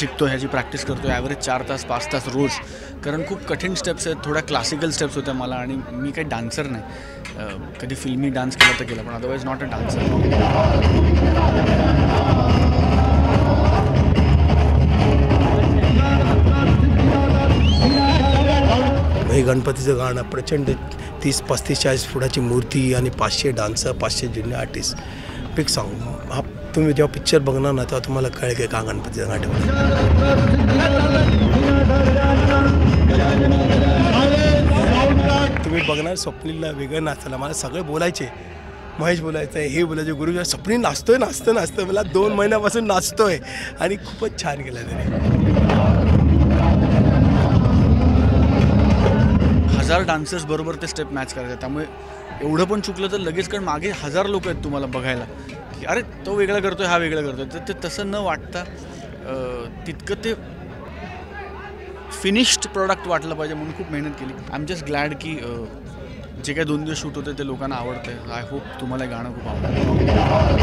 शिकतो, ह्याची प्रॅक्टिस करतो ॲव्हरेज 4 तास 5 तास रोज, कारण खूप कठीण स्टेप्स आहेत, थोड्या क्लासिकल स्टेप्स होत्या मला, आणि मी काही डान्सर नाही. कधी फिल्मी डान्स केला तर केला, पण अदरवाईज नॉट अ डान्सर. हे गणपतीचं गाणं प्रचंड 30-35-40 फुटाची मूर्ती आणि 500 dancer, 500 junior artist, big song. हा तुम्ही जेव्हा पिक्चर बघणार ना तेव्हा तुम्हाला कळेल की का गणपतीचं गाणं. तुम्ही बघणार स्वप्नीलला वेगळं नाचायला, मला सगळे बोलायचे, महेश बोलायचं आहे, हे बोलायचे, गुरुजी स्वप्नील नाचतोय. मला 2 महिन्यापासून नाचतोय आणि खूपच छान केलं त्याने. 1000 डान्सर्स बरोबर ते स्टेप मॅच करायचे, त्यामुळे एवढं पण चुकलं तर लगेच, कारण मागे 1000 लोक आहेत तुम्हाला बघायला, की अरे तो वेगळा करतोय, हा वेगळा करतोय, तर ते तसं न वाटता तितकं ते फिनिश्ड प्रॉडक्ट वाटलं पाहिजे म्हणून खूप मेहनत केली. आय एम जस्ट ग्लॅड की जे काही 2 दिवस शूट होते ते लोकांना आवडतं. आय होप तुम्हाला गाणं खूप आवडतं.